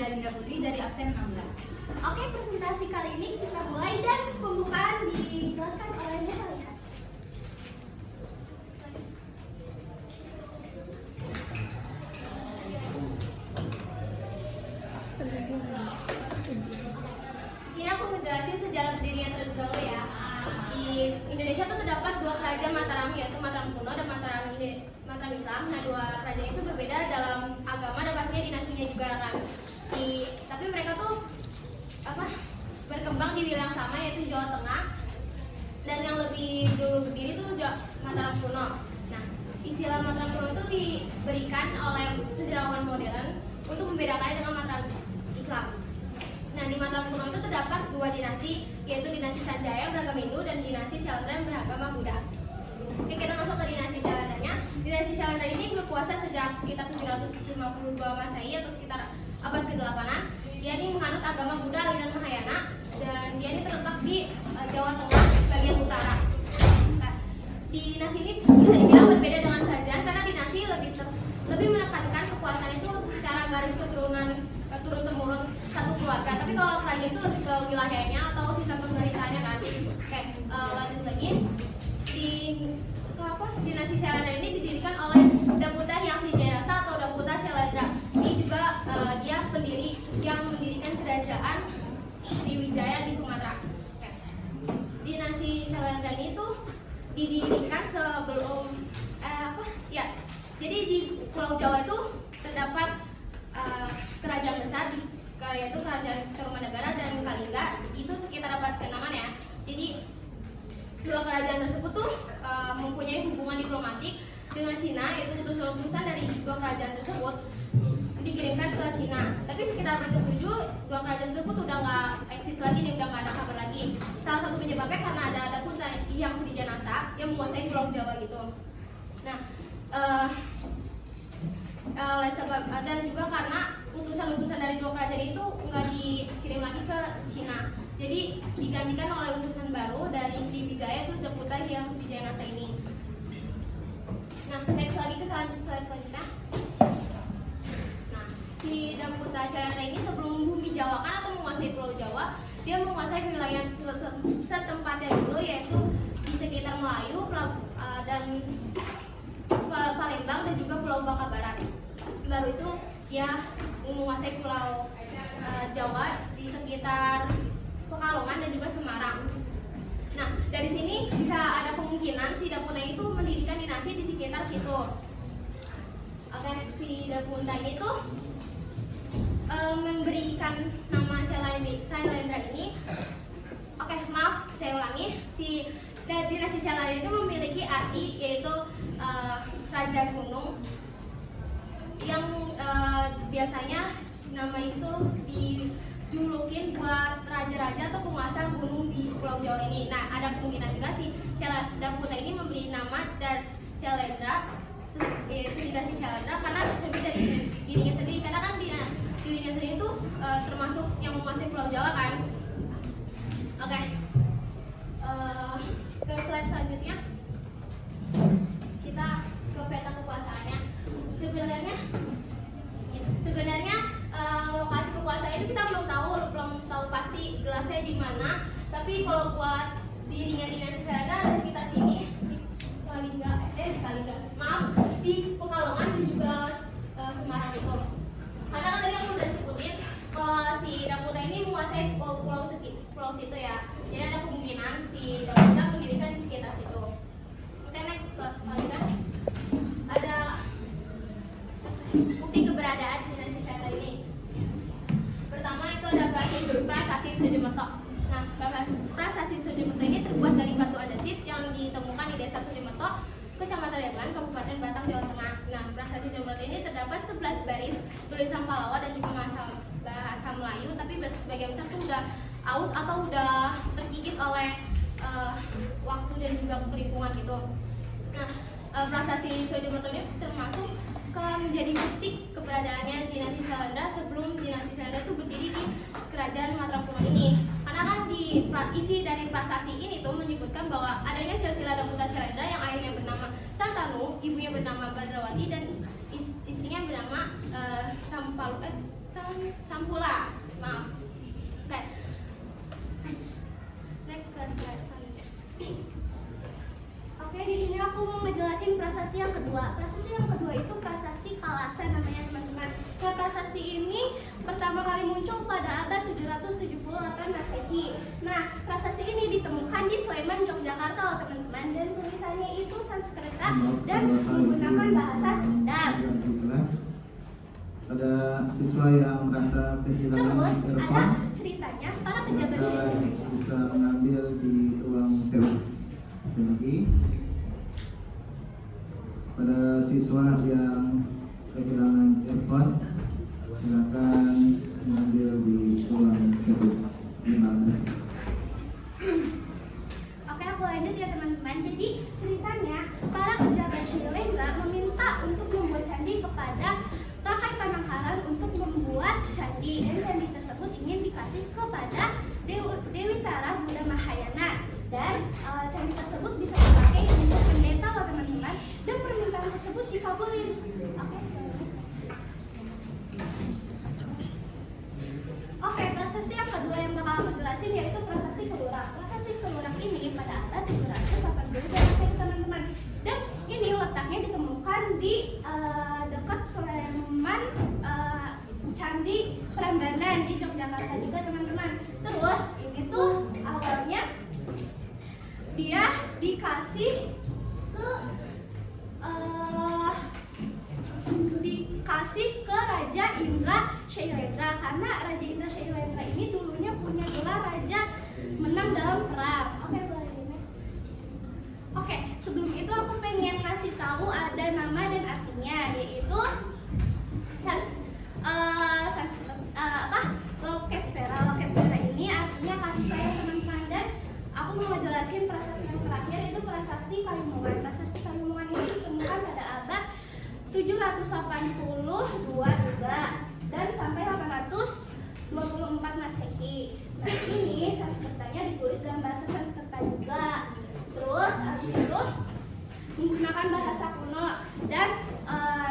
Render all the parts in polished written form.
Zalinda Putri dari absen 16. Oke, presentasi kali ini kita mulai dan pembukaan dijelaskan oleh Natalia. Sini aku ngejelasin sejarah berdirinya terlebih dahulu ya. Di Indonesia tuh terdapat dua kerajaan Mataram, yaitu Mataram kuno dan Mataram Islam. Nah, dua kerajaan itu berbeda dalam agama dan pastinya dinasinya juga kan. Tapi mereka tuh berkembang di wilayah yang sama, yaitu Jawa Tengah. Dan yang lebih dulu berdiri tuh Mataram kuno. Nah, istilah Mataram kuno itu diberikan oleh sejarawan modern untuk membedakannya dengan Mataram Islam. Nah, di Mataram kuno itu terdapat dua dinasti, yaitu dinasti Sanjaya beragama Hindu dan dinasti Syailendra yang beragama Buddha. Oke, kita masuk ke dinasti Syailendra-nya. Dinasti Syailendra ini berkuasa sejak sekitar 752 Masehi atau sekitar abad ke-8-an. Dia ini menganut agama Buddha aliran Mahayana dan dia ini terletak di Jawa Tengah bagian utara. Nah, dinasti ini bisa dibilang berbeda dengan kerajaan karena dinasti lebih menekankan kekuasaan itu secara garis keturunan turun temurun satu keluarga. Tapi kalau kerajaan itu lebih ke wilayahnya atau sistem pemerintahnya kan. Oke, lanjut lagi. Dinasti Syailendra ini didirikan oleh Daputa Hyang Srijanasa atau Daputa Syailendra. Ini juga dia pendiri yang mendirikan kerajaan Sriwijaya di Sumatera. Oke. Dinasti Syailendra ini tuh didirikan sebelum jadi di Pulau Jawa itu terdapat kerajaan besar yaitu Kerajaan Tarumanegara dan Kalingga itu sekitar abad ke-6 ya. Jadi dua kerajaan tersebut tuh mempunyai hubungan diplomatik dengan Cina, yaitu utusan dari dua kerajaan tersebut dikirimkan ke Cina. Tapi sekitar abad ke-7 dua kerajaan tersebut udah nggak eksis lagi nih, udah nggak ada kabar lagi. Salah satu penyebabnya karena ada Daputa Hyang Srijanasa yang menguasai Pulau Jawa gitu. Nah, oleh sebab dan juga karena utusan-utusan dari dua kerajaan itu nggak dikirim lagi ke Cina, jadi digantikan oleh utusan baru dari Sriwijaya itu Daputa Hyang Srijanasa ini. Nah, next lagi ke slide selanjutnya. Nah, si Daputa Syailendra ini sebelum bumi Jawa kan atau menguasai Pulau Jawa, dia menguasai wilayah setempatnya dulu, yaitu di sekitar Melayu dan Palembang dan juga Pulau Bangka Barat. Baru itu dia menguasai Pulau Jawa di sekitar Pekalongan dan juga Semarang. Nah, dari sini bisa ada kemungkinan si Daputa itu mendirikan dinasti di sekitar situ. Oke, si Daputa itu memberikan nama Syailendra ini. Oke, maaf, saya ulangi. Si dinasti Syailendra itu memiliki arti yaitu Raja Gunung, yang biasanya nama itu dijulukin buat raja-raja atau penguasa gunung di Pulau Jawa ini. Nah, ada kemungkinan juga si Daputa ini memberi nama dan Syailendra, yaitu dinasti Syailendra, karena tercermin dari dirinya sendiri. Karena kan dirinya sendiri itu termasuk yang menguasai Pulau Jawa kan. Oke, ke slide selanjutnya kita ke peta kekuasaannya. Sebenarnya lokasi kekuasaannya itu kita belum tahu pasti jelasnya di mana. Tapi kalau buat dirinya dinasti Syailendra ada sekitar sini, di Pekalongan dan juga Semarang itu. Karena kan tadi aku udah sebutin kalau si Daputa ini menguasai pulau situ ya. Jadi ada kemungkinan si Daputa mendirikan di sekitar situ. Oke, next selanjutnya ada bukti keberadaan dinasti Syailendra ini. Pertama itu ada prasasti Sujomerto. Nah, prasasti Sujomerto ini terbuat dari batu andesit yang ditemukan di desa Sujomerto, Kecamatan Rembang, Kabupaten Batang, Jawa Tengah. Nah, prasasti Sujomerto ini terdapat 11 baris tulisan Pallawa dan juga bahasa Melayu, tapi sebagian besar itu udah aus atau udah terkikis oleh waktu dan juga lingkungan gitu. Nah, prasasti Sujomerto ini termasuk menjadi bukti keberadaannya dinasti Syailendra sebelum dinasti Syailendra itu berdiri di kerajaan Mataram kuno ini. Karena kan di isi dari prasasti ini tuh menyebutkan bahwa adanya silsilah Daputa Syailendra yang ayahnya bernama Santanu, ibunya bernama Badrawati, dan istrinya bernama Sampula. Maaf. Oke. Next slide selanjutnya. Oke, di sini aku mau ngejelasin prasasti yang kedua. Prasasti yang kedua itu prasasti Kalasan namanya teman-teman. Nah, prasasti ini pertama kali muncul pada abad 778 Masehi. Nah, prasasti ini ditemukan di Sleman, Yogyakarta loh teman-teman, dan tulisannya itu Sanskerta dan menggunakan bahasa Sindang. Ada siswa yang merasa kehilangan Terus ada telepon, ceritanya para pejabat maka Sylvia. bisa mengambil di ruang TU. Sekali lagi, pada siswa yang kehilangan earphone, silakan mengambil di ruang TU. Terima kasih. Oke, aku lanjut ya teman-teman. Jadi ceritanya para pejabat Shailendra meminta untuk membuat candi kepada Rakai Panangkaran untuk membuat candi, dan candi tersebut ingin dikasih kepada Dewi Tara Buddha Mahayana, dan candi tersebut bisa dipakai untuk pendeta loh teman-teman, dan permintaan tersebut dikabulin. Oke, prasasti yang kedua yang bakal aku jelasin yaitu prasasti Kelurak. Prasasti Kelurak ini pada abad 780 Masehi teman-teman, dan ini letaknya ditemukan di dekat Sleman, Candi Prambanan di Yogyakarta juga teman-teman. Terus ini tuh awalnya dia dikasih ke Raja Indra Shailendra, karena Raja Indra Shailendra ini dulunya punya gelar raja menang dalam perang. Oke, boleh next. Oke, sebelum itu aku pengen ngasih tahu ada nama dan artinya, yaitu Lokesfera. Lokesfera ini artinya kasih sayang teman-teman, dan aku mau ngejelasin prasasti yang terakhir itu prasasti Kalimungan. Prasasti Kalimungan ini ditemukan pada abad 782 juga dan sampai 824 Masehi. Nah, ini Sanskertanya ditulis dalam bahasa Sanskerta juga. Terus habis itu menggunakan bahasa kuno, dan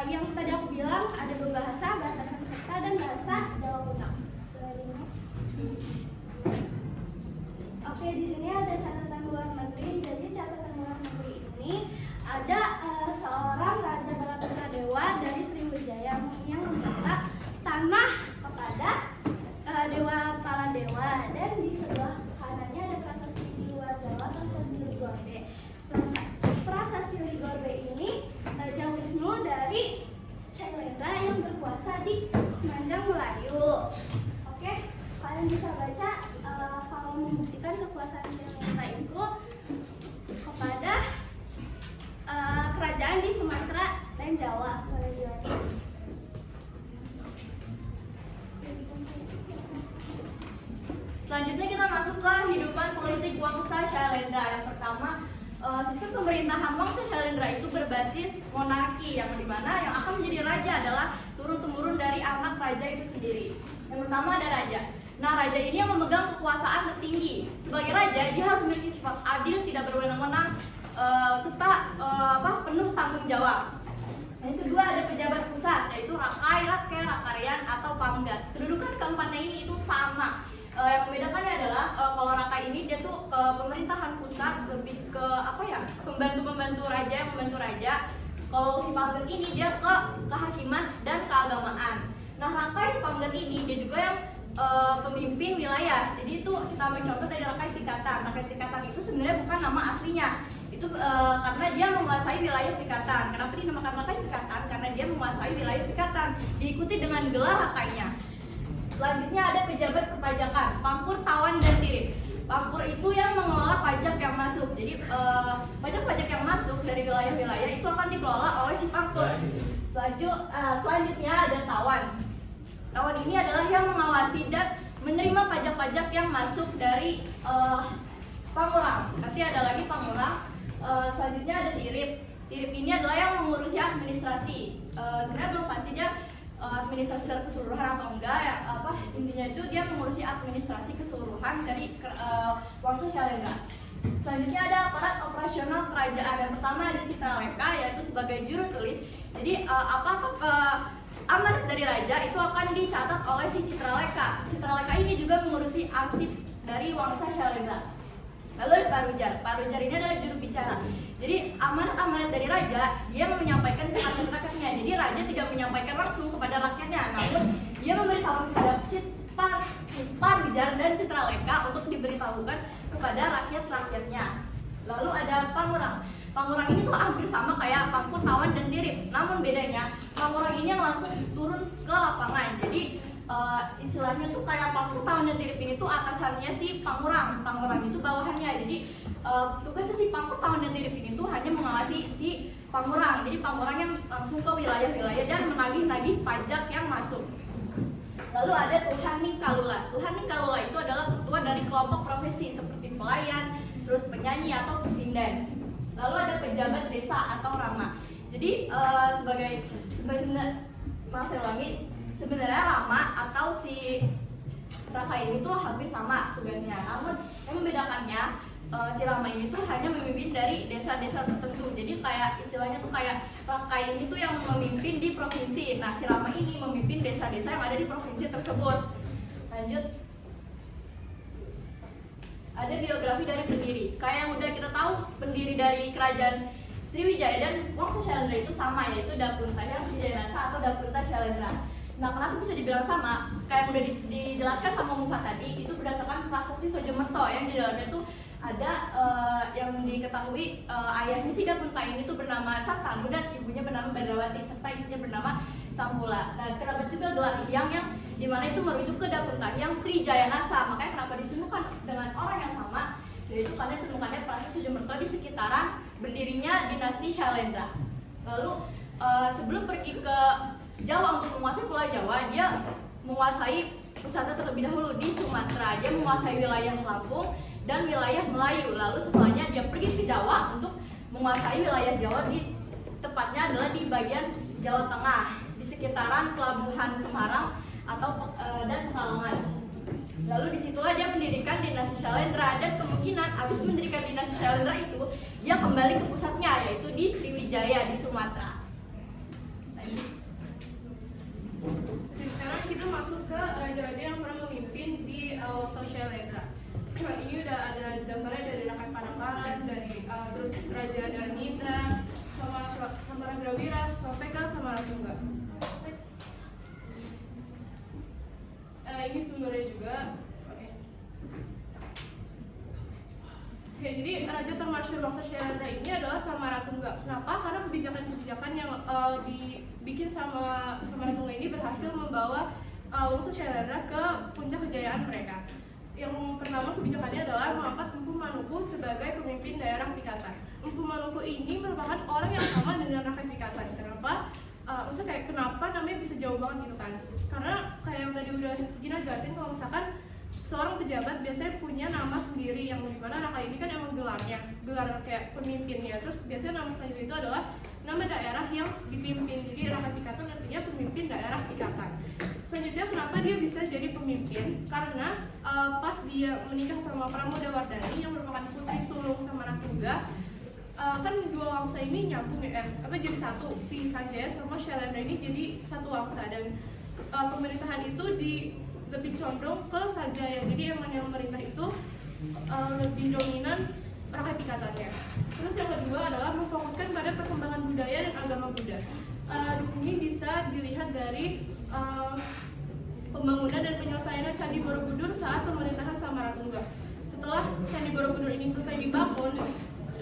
yang tadi aku bilang ada dua bahasa Sanskerta dan bahasa Jawa kuno. Oke, di sini ada catatan luar negeri. Jadi catatan luar negeri ini ada seorang Raja Baladewa dari Sriwijaya yang meminta tanah kepada Dewa Baladewa, dan di sebelah kanannya ada prasasti di luar Jawa, prasasti Ligorde. Prasasti Ligorde ini Raja Wisnu dari Shailendra yang berkuasa di Semenanjung Melayu. Oke, kalian bisa baca kalau membuktikan kekuasaan Shailendra itu kepada kerajaan di Sumatera dan Jawa. Boleh dilanjut. Selanjutnya kita masuk ke kehidupan politik Wangsa Shailendra. Yang pertama, sistem pemerintahan Wangsa Shailendra itu berbasis monarki, yang dimana yang akan menjadi raja adalah turun-temurun dari anak raja itu sendiri. Yang pertama ada raja. Nah, raja ini yang memegang kekuasaan tertinggi. Sebagai raja, dia harus memiliki sifat adil, tidak berwenang-wenang, serta penuh tanggung jawab. Yang kedua ada pejabat pusat, yaitu rakai, rakyat, rakarian atau panggat. Kedudukan keempatnya ini itu sama. Yang membedakannya adalah kalau rakai ini dia tuh pemerintahan pusat, lebih ke pembantu-pembantu raja yang membantu raja. Kalau si panggat ini dia ke kehakiman dan keagamaan. Nah, rakai panggat ini dia juga yang pemimpin wilayah. Jadi itu kita ambil contoh dari Rakai Pikatan. Rakai Pikatan itu sebenarnya bukan nama aslinya. Itu karena dia menguasai wilayah Pikatan. Kenapa dinamakan Rakai Pikatan? Karena dia menguasai wilayah Pikatan. Diikuti dengan gelar rakainya. Selanjutnya ada pejabat perpajakan, pangkur, tawan, dan tirip. Pangkur itu yang mengelola pajak yang masuk. Jadi pajak-pajak yang masuk dari wilayah-wilayah itu akan dikelola oleh si pangkur. Selanjutnya ada tawan. Tawan ini adalah yang mengawasi dan menerima pajak-pajak yang masuk dari pangurang. Nanti ada lagi pangurang. Selanjutnya ada tirip. Tirip ini adalah yang mengurusi administrasi. Sebenarnya belum pasti dia administrasi secara keseluruhan atau enggak ya, intinya itu dia mengurusi administrasi keseluruhan dari Wangsa Shailendra. Selanjutnya ada aparat operasional kerajaan. Yang pertama ada Citralengka, yaitu sebagai juru tulis. Jadi amanat dari raja itu akan dicatat oleh si Citraleka. Citraleka ini juga mengurusi arsip dari Wangsa Syailendra. Lalu ada Pak Rujar ini adalah juru bicara. Jadi amanat-amanat dari raja dia menyampaikan ke rakyat-rakyatnya. Jadi raja tidak menyampaikan langsung kepada rakyatnya, namun dia memberitahu kepada Pak Rujar dan Citraleka untuk diberitahukan kepada rakyat-rakyatnya. Lalu ada Pangurang. Pangurang ini tuh hampir sama kayak Pangkur, Tawan, dan Dirip. Namun bedanya Pangurang ini yang langsung turun ke lapangan. Jadi istilahnya tuh kayak Pangkur, Tawan, dan Dirip ini tuh atasannya si Pangurang. Pangurang itu bawahannya. Jadi tugasnya si Pangkur, Tawan, dan Dirip ini tuh hanya mengawasi si Pangurang. Jadi Pangurang yang langsung ke wilayah-wilayah dan menagih-nagih pajak yang masuk. Lalu ada Tuhan Ningkalula. Tuhan Ningkalula itu adalah ketua dari kelompok profesi seperti pelayan, terus penyanyi atau pesinden. Lalu ada pejabat desa atau rama. Jadi sebenarnya rama atau si Raka ini tuh hampir sama tugasnya. Namun yang membedakannya si Rama ini tuh hanya memimpin dari desa-desa tertentu. Jadi kayak istilahnya tuh kayak Raka ini tuh yang memimpin di provinsi. Nah si Rama ini memimpin desa-desa yang ada di provinsi tersebut. Lanjut. Ada biografi dari pendiri. Kayak yang udah kita tahu, pendiri dari kerajaan Sriwijaya dan Wangsa Syailendra itu sama, yaitu Dapunta Hyang Srijayanasa atau Dapunta Syailendra. Nah, kenapa bisa dibilang sama? Kayak udah dijelaskan sama Mufa tadi, itu berdasarkan prasasti Sojomerto yang di dalamnya tuh ada yang diketahui ayahnya si Dapunta ini tuh bernama Santanu dan ibunya bernama Badrawati serta istrinya bernama Sampula. Nah, terdapat juga gelar Hyang yang dimana itu merujuk ke Dapunta Hyang Srijayanasa. Makanya kenapa ditemukan dengan orang yang sama? Yaitu karena ditemukannya prasasti Sojomerto di sekitaran berdirinya dinasti Syailendra. Lalu sebelum pergi ke Jawa untuk menguasai Pulau Jawa, dia menguasai pusatnya terlebih dahulu di Sumatera. Dia menguasai wilayah Lampung dan wilayah Melayu. Lalu setelahnya dia pergi ke Jawa untuk menguasai wilayah Jawa, di tepatnya adalah di bagian Jawa Tengah, di sekitaran Pelabuhan Semarang atau dan Pekalongan. Lalu disitulah dia mendirikan dinasti Syailendra, dan kemungkinan habis mendirikan dinasti Syailendra itu dia kembali ke pusatnya, yaitu di Sriwijaya di Sumatera. Jadi sekarang kita masuk ke raja-raja yang pernah memimpin di Wangsa Syailendra. Ini udah ada daftarnya dari Rakai Panakaran, dari terus Raja Darmindra, sama Samaragrahwira, Sopeka, sama Ratungga. Ini sumbernya juga. Oke, jadi raja termasyhur Wangsa Syailendra ini adalah Samaratungga. Kenapa? Karena kebijakan-kebijakan yang dibikin sama Samaratungga ini berhasil membawa Wangsa Syailendra ke puncak kejayaan mereka. Yang pertama kebijakannya adalah mengangkat Empu Manuku sebagai pemimpin daerah Pikatan. Empu Manuku ini merupakan orang yang sama dengan Rakai Pikatan. Kenapa? Maksudnya kayak kenapa namanya bisa jauh banget gitu kan? Karena kayak yang tadi udah Gina jelasin, kalau misalkan seorang pejabat biasanya punya nama sendiri, yang dimana Rakai ini kan emang gelar kayak pemimpinnya. Terus biasanya nama selanjutnya itu adalah nama daerah yang dipimpin. Jadi Rakai Pikatan artinya pemimpin daerah Pikatan. Selanjutnya kenapa dia bisa jadi pemimpin? Karena pas dia menikah sama Pramodawardhani yang merupakan putri sulung Samaratungga, kan dua wangsa ini nyambung jadi satu, si Sanjaya sama Syailendra ini jadi satu wangsa, dan pemerintahan itu lebih condong ke Sanjaya. Jadi emang yang memerintah itu lebih dominan Rakai Pikatannya. Terus yang kedua adalah memfokuskan pada perkembangan budaya dan agama Buddha. Di sini bisa dilihat dari pembangunan dan penyelesaian Candi Borobudur saat pemerintahan Samaratungga. Setelah Candi Borobudur ini selesai dibangun,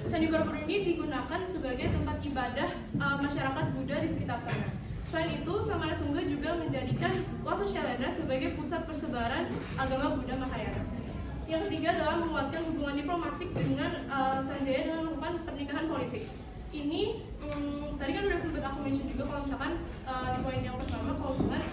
Candi Borobudur ini digunakan sebagai tempat ibadah masyarakat Buddha di sekitar sana. Selain itu, Samaratungga juga menjadikan Wangsa Syailendra sebagai pusat persebaran agama Buddha Mahayana. Yang ketiga adalah menguatkan hubungan diplomatik dengan Sanjaya dengan melakukan pernikahan politik. Ini tadi kan udah sempat aku mention juga, kalau misalkan di poin yang pertama, kalau misalkan